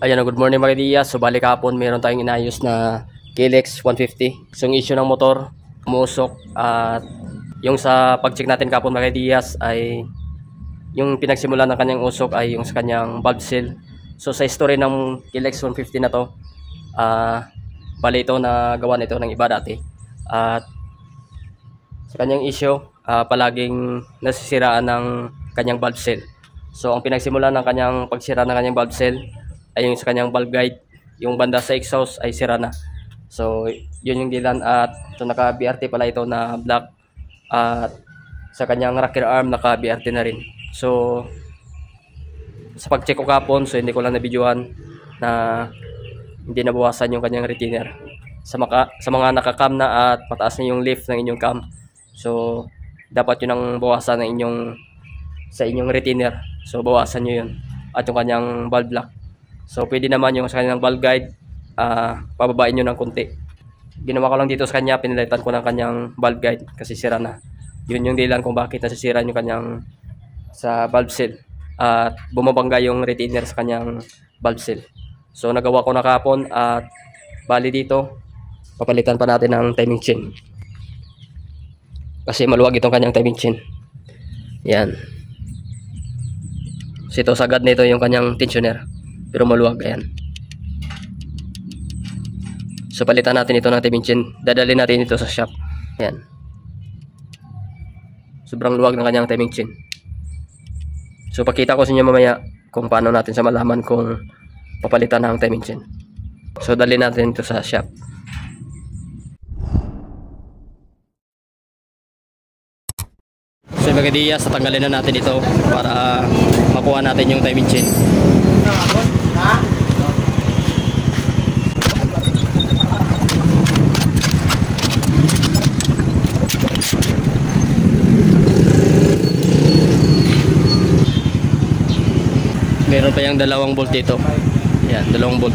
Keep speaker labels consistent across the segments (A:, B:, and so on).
A: Ayan, good morning mga Diaz. So balik hapon, meron tayong inayos na KLX 150. So yung issue ng motor, umusok. At yung sa pag-check natin kapon mga Diaz ay yung pinagsimulan ng kanyang usok ay yung sa kanyang valve seal. So sa history ng KLX 150 na to, bali ito na gawa nito ng iba dati. At sa kanyang issue, palaging nasisiraan ng kanyang valve seal. So ang pinagsimulan ng kanyang pagsira ng kanyang valve seal ay yung sa kanyang valve guide, yung banda sa exhaust ay sira na. So yun yung dilan. At so naka BRT pala ito na black, at sa kanyang rocker arm naka BRT na rin. So sa pag-check ko kapon, so hindi ko lang nabidyohan na hindi nabawasan yung kanyang retainer sa mga naka-cam na at mataas na yung lift ng inyong cam. So dapat yun ang bawasan ng sa inyong retainer. So bawasan nyo yun, at yung kanyang valve lock. So pwede naman yung sa kanyang valve guide, pababain nyo ng konti. Ginawa ko lang dito sa kanya, pinalitan ko ng kanyang valve guide kasi sira na. Yun yung dahilan kung bakit nasisira yung kanyang sa valve seal at bumabangga yung retainer sa kanyang valve seal. So nagawa ko na kahapon, at bali dito papalitan pa natin ng timing chain kasi maluwag itong kanyang timing chain. Yan. So ito sagad nito yung kanyang tensioner, pero maluwag. Ayan. So palitan natin ito ng timing chain. Dadalhin natin ito sa shop. Ayan. Sobrang luwag ng kanyang timing chain. So pakita ko sa inyo mamaya kung paano natin sa malaman kung papalitan ng timing chain. So dalhin natin ito sa shop. So mga Diaz, tatanggalin na natin ito para makuha natin yung timing chain. Meron pa yung 2 bolt dito. Yan, 2 bolt.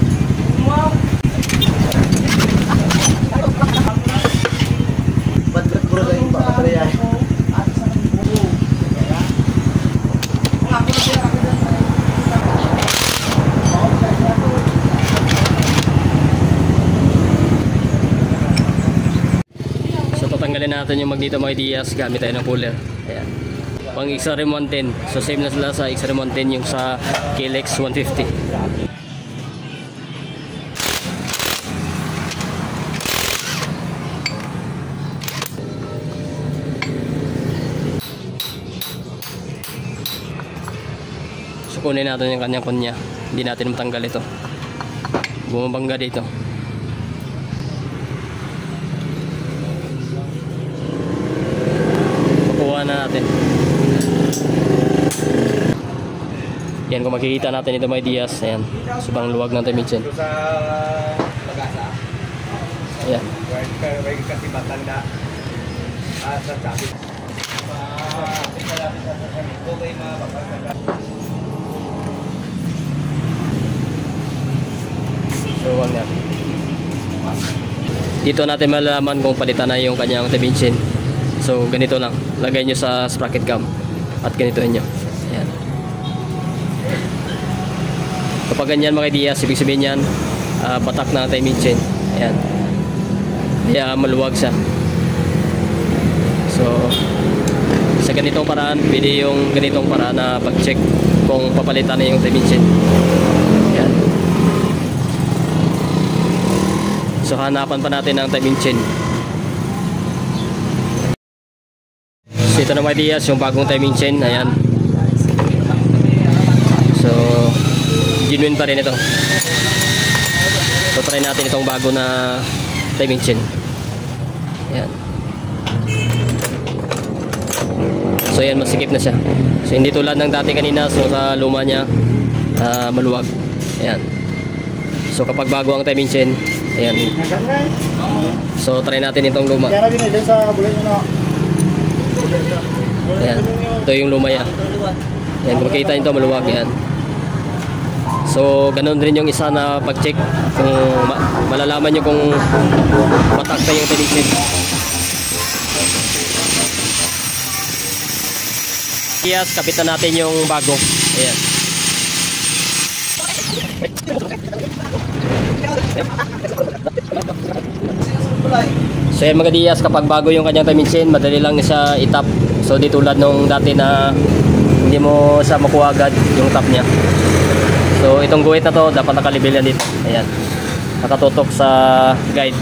A: So tatanggalin natin yung magneto mga Diaz gamit tayo ng cooler. Ayan. Pang XRM 110. So same na sila sa XRM 110 yung sa KLX 150. So kunin natin yung kanyang kunya. Hindi natin matanggal ito. Bumabangga dito. Pakuha na natin. Yan, kung makikita natin ito mga Diaz. Ayan, sobrang luwag ng timing chain. Ayan. So wag na. Dito natin malalaman kung palitan na yung kanyang timing chain. So ganito lang, lagay nyo sa sprocket cam at ganito nyo. Ayan. Kapag ganyan mga Diaz, ibig sabihin yan, batak na timing chain. Ayan. Kaya maluwag siya. So sa ganitong paraan, pwede yung ganitong paraan na pag-check kung papalitan na yung timing chain. Ayan. So hanapan pa natin ang timing chain. So ito na mga Diaz, yung bagong timing chain. Ayan. So genuine pa rin ito. So try natin itong bago na timing chain. Ayan. So ayan, masikip na siya. So hindi tulad ng dati kanina. So sa luma niya, maluwag. Ayan. So kapag bago ang timing chain, ayan. So try natin itong luma. Ayan. Ito yung luma niya. Ayan, kung makita nito, maluwag. Ayan. So ganun rin yung isa na pag-check kung malalaman nyo kung matak pa yung timing chain. Yes, kapitan natin yung bago. Ayan. So yan mga Diaz, kapag bago yung kanyang timing chain, madali lang siya itap. So di tulad nung dati na hindi mo sa makuha agad yung tap niya. So itong guhit na to dapat nakalibel yan dito. Ayan, nakatutok sa guide.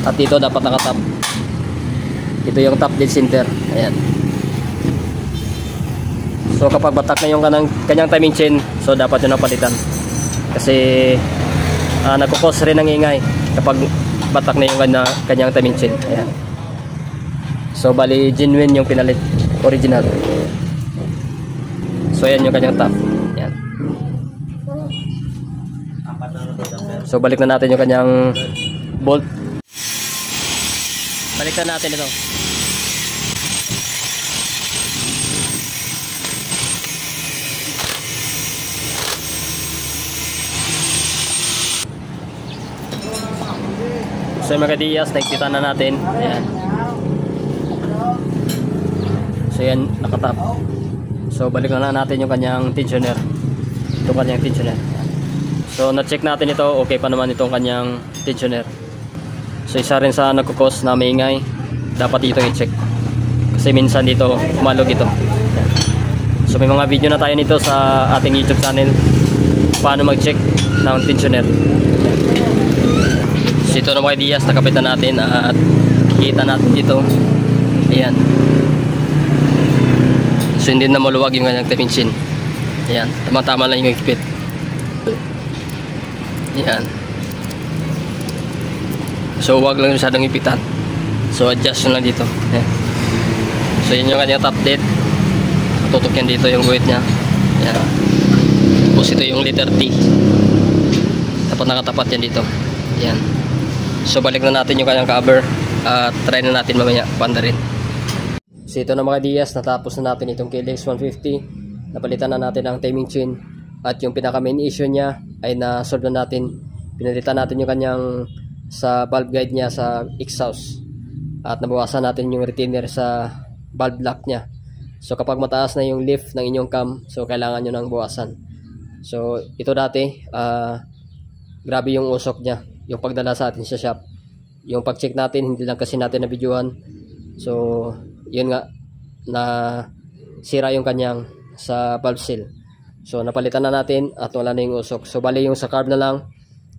A: At dito dapat nakatap. Ito yung top dead center. Ayan. So kapag batak na yung kanyang timing chain, so dapat yun napalitan. Kasi nagkukos rin ng ingay kapag batak na yung kanyang timing chain. Ayan. So bali genuine yung pinalit, original. So ayan yung kanyang top. Ayan. So balik na natin yung kanyang bolt. Balik na natin ito. So yung mga Diaz, nakikita na natin. Ayan. So yan, nakatap. So balik na natin yung kanyang tensioner. Ito kanyang tensioner. So na-check natin ito, okay pa naman itong kanyang tensioner. So isa rin sa nagkukos na maingay, dapat dito i-check. Kasi minsan dito umalog ito. Ayan. So may mga video na tayo nito sa ating YouTube channel, paano mag-check ng tensioner. So ito na mga Diaz, nakapitan natin at kita natin dito. Ayan. So hindi na maluwag yung kanyang timing chain. Ayan, tama-tama lang yung higpit. Ayan. So huwag lang masyadong ipitan. So adjust lang dito. Ayan. So yun yung kanyang top dead. Tutok yan dito yung guhit niya. Ayan. Tapos ito yung letter T. Dapat nakatapat yan dito. Ayan. So balik na natin yung kanyang cover at try na natin mamaya panda rin. So ito na mga Diaz, natapos na natin itong KLX 150. Napalitan na natin ang timing chain at yung pinaka main issue niya ay na-solve na natin. Pinalitan natin yung kanyang sa valve guide niya sa exhaust at nabawasan natin yung retainer sa valve lock niya. So kapag mataas na yung lift ng inyong cam, so kailangan nyo nang bawasan. So ito dati grabe yung usok niya, yung pagdala sa atin sa shop. Yung pag-check natin, hindi lang kasi natin na-videoan. So yun nga, na sira yung kanyang sa valve seal. So napalitan na natin at wala na yung usok. So bali yung sa carb na lang,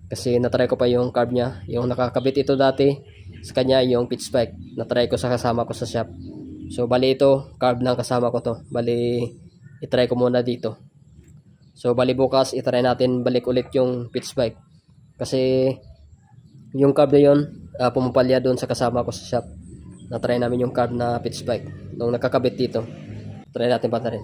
A: kasi natry ko pa yung carb niya. Yung nakakabit ito dati sa kanya yung pitch spike, natry ko sa kasama ko sa shop. So bali ito, carb lang kasama ko to. Bali itry ko muna dito. So bali bukas itry natin balik ulit yung pitch spike. Kasi yung carb na yun, pumapalya doon sa kasama ko sa shop. Na-try namin yung carb na pitch spike nung nakakabit dito. Try natin pa na rin.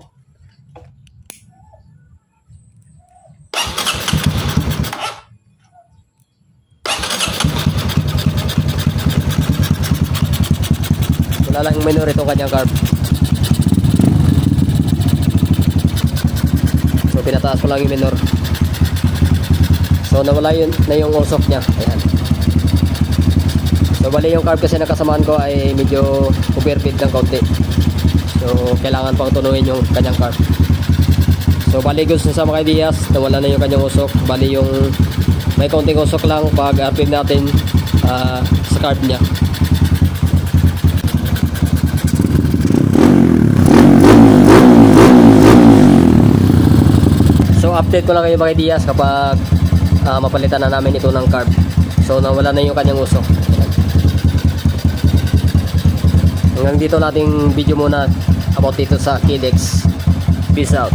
A: Wala lang yung minor itong kanyang carb. So pinataas ko lang yung minor. So nawala yun na yung usok niya. Ayan. So bali yung carb kasi nakasamaan ko ay medyo overfeed ng kaunti. So kailangan pang tunuin yung kanyang carb. So bali gusto sa mga Diaz, nawala na yung kanyang usok. Bali yung may kaunting usok lang pag RPM natin sa carb niya. So update ko lang kayo mga Diaz kapag mapalitan na namin ito ng carb. So nawala na yung kanyang usok. Hanggang dito nating video muna about dito sa KLX. Peace out.